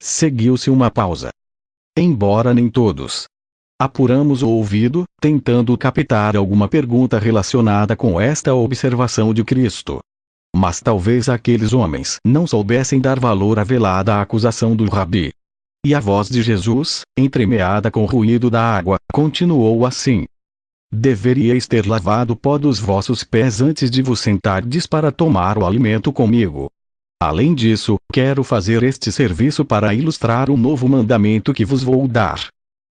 Seguiu-se uma pausa. Embora nem todos apuramos o ouvido, tentando captar alguma pergunta relacionada com esta observação de Cristo. Mas talvez aqueles homens não soubessem dar valor à velada acusação do Rabi. E a voz de Jesus, entremeada com o ruído da água, continuou assim: deveríeis ter lavado o pó dos vossos pés antes de vos sentardes para tomar o alimento comigo. Além disso, quero fazer este serviço para ilustrar um novo mandamento que vos vou dar.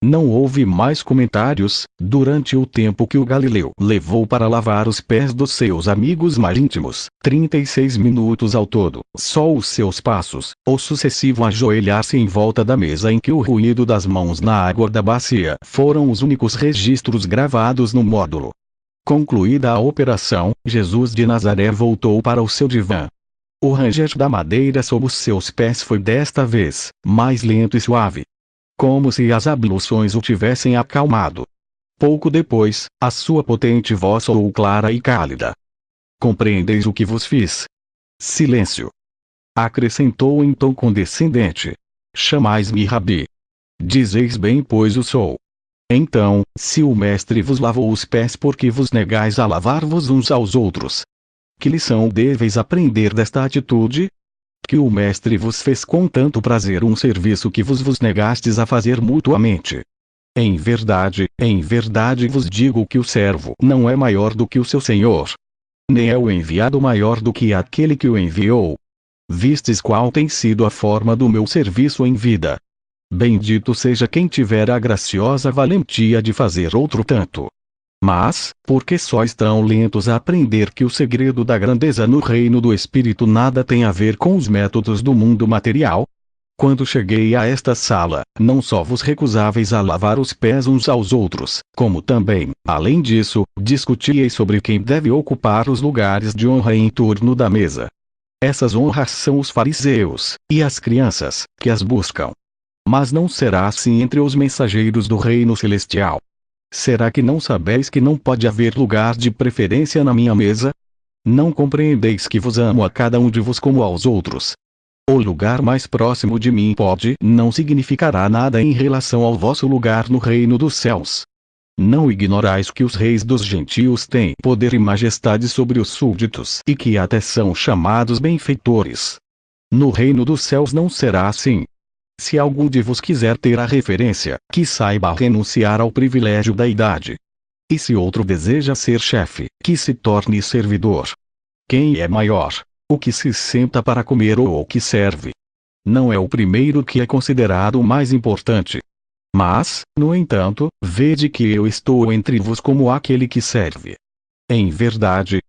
Não houve mais comentários, durante o tempo que o Galileu levou para lavar os pés dos seus amigos mais íntimos, 36 minutos ao todo. Só os seus passos, o sucessivo ajoelhar-se em volta da mesa em que o ruído das mãos na água da bacia foram os únicos registros gravados no módulo. Concluída a operação, Jesus de Nazaré voltou para o seu divã. O ranger da madeira sob os seus pés foi desta vez mais lento e suave, como se as abluções o tivessem acalmado. Pouco depois, a sua potente voz soou clara e cálida. Compreendeis o que vos fiz? Silêncio. Acrescentou em tom condescendente. Chamais-me Rabi. Dizeis bem, pois o sou. Então, se o mestre vos lavou os pés, por que vos negais a lavar-vos uns aos outros? Que lição deveis aprender desta atitude? Que o mestre vos fez com tanto prazer um serviço que vos negastes a fazer mutuamente. Em verdade vos digo que o servo não é maior do que o seu senhor. Nem é o enviado maior do que aquele que o enviou. Vistes qual tem sido a forma do meu serviço em vida. Bendito seja quem tiver a graciosa valentia de fazer outro tanto. Mas, por que sois tão lentos a aprender que o segredo da grandeza no reino do Espírito nada tem a ver com os métodos do mundo material? Quando cheguei a esta sala, não só vos recusáveis a lavar os pés uns aos outros, como também, além disso, discutíeis sobre quem deve ocupar os lugares de honra em torno da mesa. Essas honras são os fariseus, e as crianças, que as buscam. Mas não será assim entre os mensageiros do reino celestial. Será que não sabeis que não pode haver lugar de preferência na minha mesa? Não compreendeis que vos amo a cada um de vos como aos outros? O lugar mais próximo de mim pode não significará nada em relação ao vosso lugar no reino dos céus. Não ignorais que os reis dos gentios têm poder e majestade sobre os súditos e que até são chamados benfeitores. No reino dos céus não será assim. Se algum de vos quiser ter a referência, que saiba renunciar ao privilégio da idade. E se outro deseja ser chefe, que se torne servidor. Quem é maior? O que se senta para comer ou o que serve? Não é o primeiro que é considerado o mais importante. Mas, no entanto, vede que eu estou entre vos como aquele que serve. Em verdade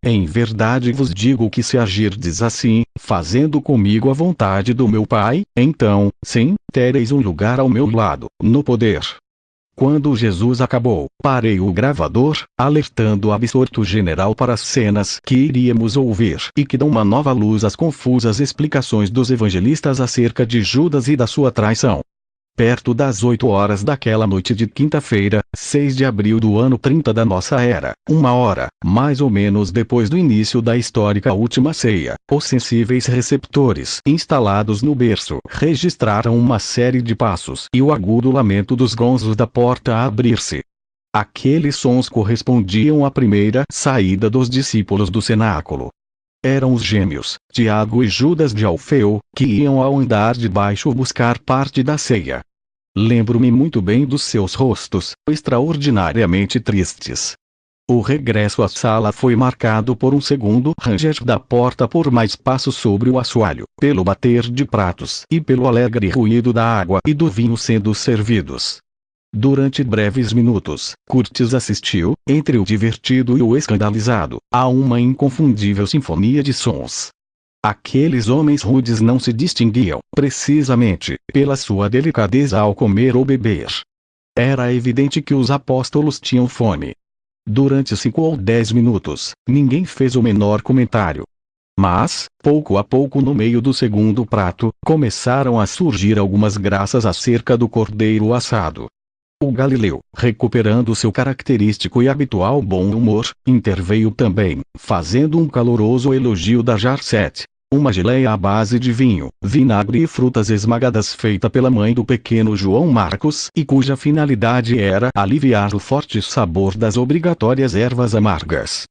vos digo que se agirdes assim, fazendo comigo a vontade do meu Pai, então, sim, tereis um lugar ao meu lado, no poder. Quando Jesus acabou, parei o gravador, alertando o absorto general para as cenas que iríamos ouvir e que dão uma nova luz às confusas explicações dos evangelistas acerca de Judas e da sua traição. Perto das 8 horas daquela noite de quinta-feira, 6 de abril do ano 30 da nossa era, 1 hora, mais ou menos depois do início da histórica última ceia, os sensíveis receptores instalados no berço registraram uma série de passos e o agudo lamento dos gonzos da porta a abrir-se. Aqueles sons correspondiam à primeira saída dos discípulos do cenáculo. Eram os gêmeos, Tiago e Judas de Alfeu, que iam ao andar de baixo buscar parte da ceia. Lembro-me muito bem dos seus rostos, extraordinariamente tristes. O regresso à sala foi marcado por um segundo ranger da porta, por mais passos sobre o assoalho, pelo bater de pratos e pelo alegre ruído da água e do vinho sendo servidos. Durante breves minutos, Curtis assistiu, entre o divertido e o escandalizado, a uma inconfundível sinfonia de sons. Aqueles homens rudes não se distinguiam, precisamente, pela sua delicadeza ao comer ou beber. Era evidente que os apóstolos tinham fome. Durante 5 ou 10 minutos, ninguém fez o menor comentário. Mas, pouco a pouco, no meio do segundo prato, começaram a surgir algumas graças acerca do cordeiro assado. O Galileu, recuperando seu característico e habitual bom humor, interveio também, fazendo um caloroso elogio da Jarset. uma geleia à base de vinho, vinagre e frutas esmagadas feita pela mãe do pequeno João Marcos e cuja finalidade era aliviar o forte sabor das obrigatórias ervas amargas.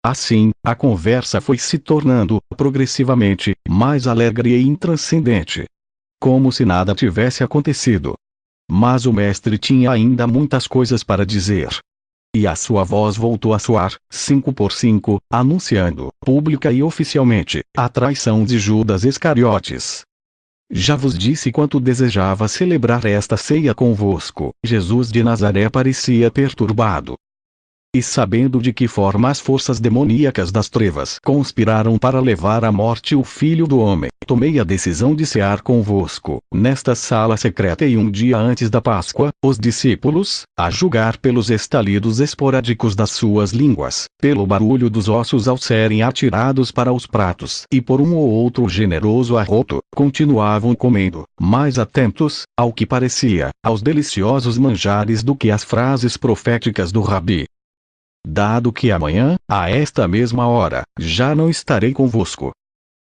Assim, a conversa foi se tornando, progressivamente, mais alegre e intranscendente. Como se nada tivesse acontecido. Mas o mestre tinha ainda muitas coisas para dizer. E a sua voz voltou a soar, 5 por 5, anunciando, pública e oficialmente, a traição de Judas Iscariotes. Já vos disse quanto desejava celebrar esta ceia convosco. Jesus de Nazaré parecia perturbado. E sabendo de que forma as forças demoníacas das trevas conspiraram para levar à morte o Filho do Homem, tomei a decisão de cear convosco, nesta sala secreta e um dia antes da Páscoa, os discípulos, a julgar pelos estalidos esporádicos das suas línguas, pelo barulho dos ossos ao serem atirados para os pratos e por um ou outro generoso arroto, continuavam comendo, mais atentos, ao que parecia, aos deliciosos manjares do que às frases proféticas do Rabi. Dado que amanhã, a esta mesma hora, já não estarei convosco.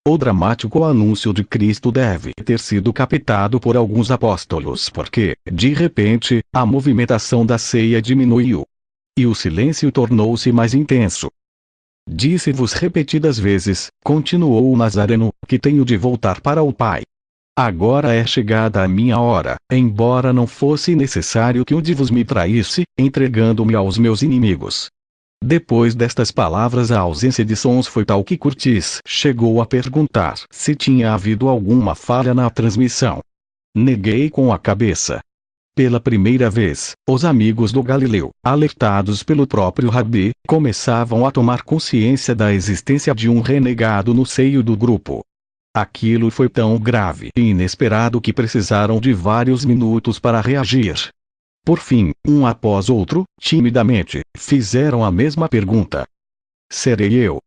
O dramático anúncio de Cristo deve ter sido captado por alguns apóstolos porque, de repente, a movimentação da ceia diminuiu. E o silêncio tornou-se mais intenso. Disse-vos repetidas vezes, continuou o Nazareno, que tenho de voltar para o Pai. Agora é chegada a minha hora, embora não fosse necessário que um de vos me traísse, entregando-me aos meus inimigos. Depois destas palavras a ausência de sons foi tal que Curtis chegou a perguntar se tinha havido alguma falha na transmissão. Neguei com a cabeça. Pela primeira vez, os amigos do Galileu, alertados pelo próprio Rabi, começavam a tomar consciência da existência de um renegado no seio do grupo. Aquilo foi tão grave e inesperado que precisaram de vários minutos para reagir. Por fim, um após outro, timidamente, fizeram a mesma pergunta. Serei eu?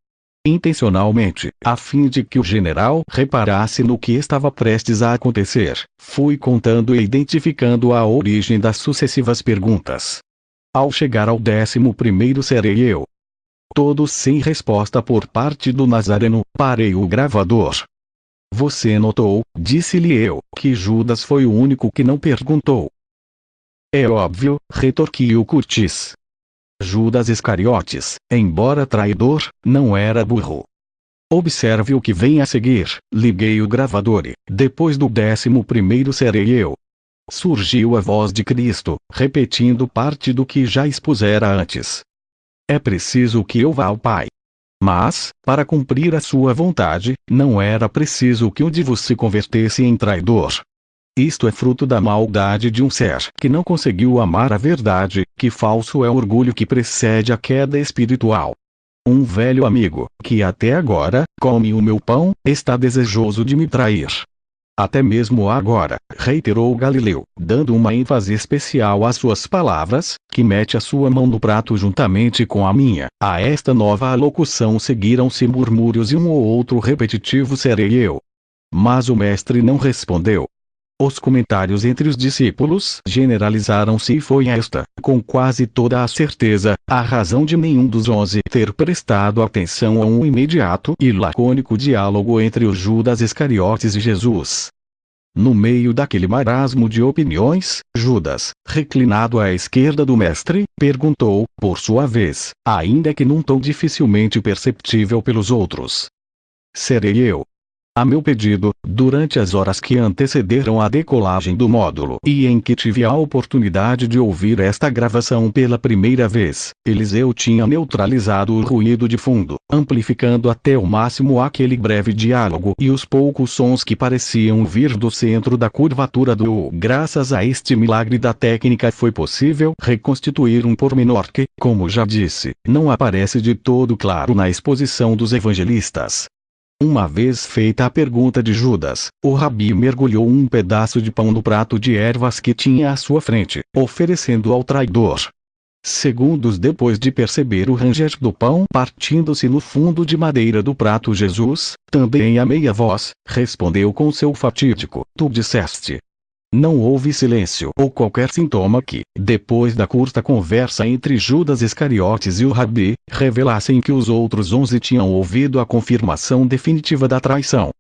Intencionalmente, a fim de que o general reparasse no que estava prestes a acontecer, fui contando e identificando a origem das sucessivas perguntas. Ao chegar ao 11º serei eu. Todos sem resposta por parte do Nazareno, parei o gravador. Você notou, disse-lhe eu, que Judas foi o único que não perguntou. É óbvio, retorquiu Curtis. Judas Iscariotes, embora traidor, não era burro. Observe o que vem a seguir, liguei o gravador e, depois do 11º serei eu. Surgiu a voz de Cristo, repetindo parte do que já expusera antes. É preciso que eu vá ao Pai. Mas, para cumprir a sua vontade, não era preciso que um de vos se convertesse em traidor. Isto é fruto da maldade de um ser que não conseguiu amar a verdade, que falso é o orgulho que precede a queda espiritual. Um velho amigo, que até agora, come o meu pão, está desejoso de me trair. Até mesmo agora, reiterou Galileu, dando uma ênfase especial às suas palavras, que mete a sua mão no prato juntamente com a minha. A esta nova alocução seguiram-se murmúrios e um ou outro repetitivo serei eu. Mas o mestre não respondeu. Os comentários entre os discípulos generalizaram-se e foi esta, com quase toda a certeza, a razão de nenhum dos 11 ter prestado atenção a um imediato e lacônico diálogo entre os Judas Iscariotes e Jesus. No meio daquele marasmo de opiniões, Judas, reclinado à esquerda do mestre, perguntou, por sua vez, ainda que num tom dificilmente perceptível pelos outros. Serei eu. A meu pedido, durante as horas que antecederam a decolagem do módulo e em que tive a oportunidade de ouvir esta gravação pela primeira vez, Eliseu tinha neutralizado o ruído de fundo, amplificando até o máximo aquele breve diálogo e os poucos sons que pareciam vir do centro da curvatura do U. Graças a este milagre da técnica foi possível reconstituir um pormenor que, como já disse, não aparece de todo claro na exposição dos evangelistas. Uma vez feita a pergunta de Judas, o Rabi mergulhou um pedaço de pão no prato de ervas que tinha à sua frente, oferecendo ao traidor. Segundos depois de perceber o ranger do pão partindo-se no fundo de madeira do prato, Jesus, também a meia voz, respondeu com seu fatídico: Tu disseste. Não houve silêncio ou qualquer sintoma que, depois da curta conversa entre Judas Iscariotes e o Rabi, revelassem que os outros 11 tinham ouvido a confirmação definitiva da traição.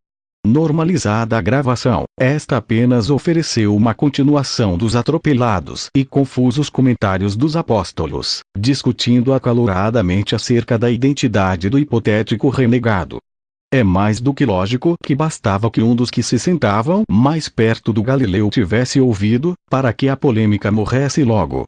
Normalizada a gravação, esta apenas ofereceu uma continuação dos atropelados e confusos comentários dos apóstolos, discutindo acaloradamente acerca da identidade do hipotético renegado. É mais do que lógico que bastava que um dos que se sentavam mais perto do Galileu tivesse ouvido, para que a polêmica morresse logo.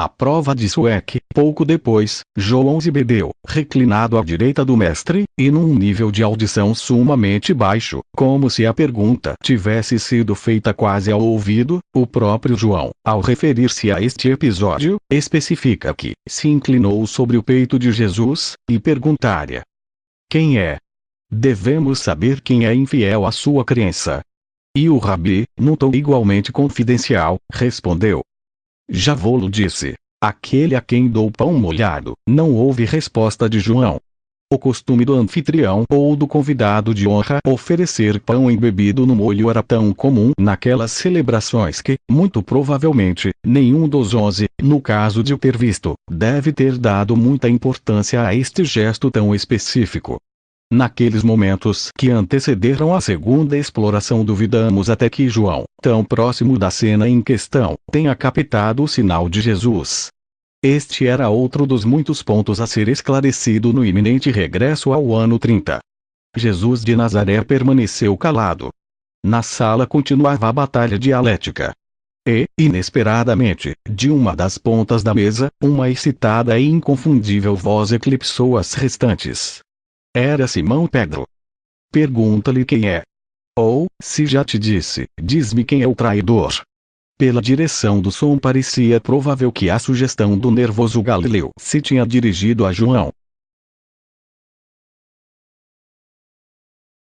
A prova disso é que, pouco depois, João Zebedeu, reclinado à direita do mestre, e num nível de audição sumamente baixo, como se a pergunta tivesse sido feita quase ao ouvido, o próprio João, ao referir-se a este episódio, especifica que se inclinou sobre o peito de Jesus, e perguntaria: quem é? Devemos saber quem é infiel à sua crença. E o rabi, num tom igualmente confidencial, respondeu: já vou-lo disse, aquele a quem dou pão molhado. Não houve resposta de João. O costume do anfitrião ou do convidado de honra oferecer pão embebido no molho era tão comum naquelas celebrações que, muito provavelmente, nenhum dos 11, no caso de o ter visto, deve ter dado muita importância a este gesto tão específico. Naqueles momentos que antecederam a segunda exploração, duvidamos até que João, tão próximo da cena em questão, tenha captado o sinal de Jesus. Este era outro dos muitos pontos a ser esclarecido no iminente regresso ao ano 30. Jesus de Nazaré permaneceu calado. Na sala continuava a batalha dialética. E, inesperadamente, de uma das pontas da mesa, uma excitada e inconfundível voz eclipsou as restantes. Era Simão Pedro. Pergunta-lhe quem é. Ou, se já te disse, diz-me quem é o traidor. Pela direção do som parecia provável que a sugestão do nervoso Galileu se tinha dirigido a João.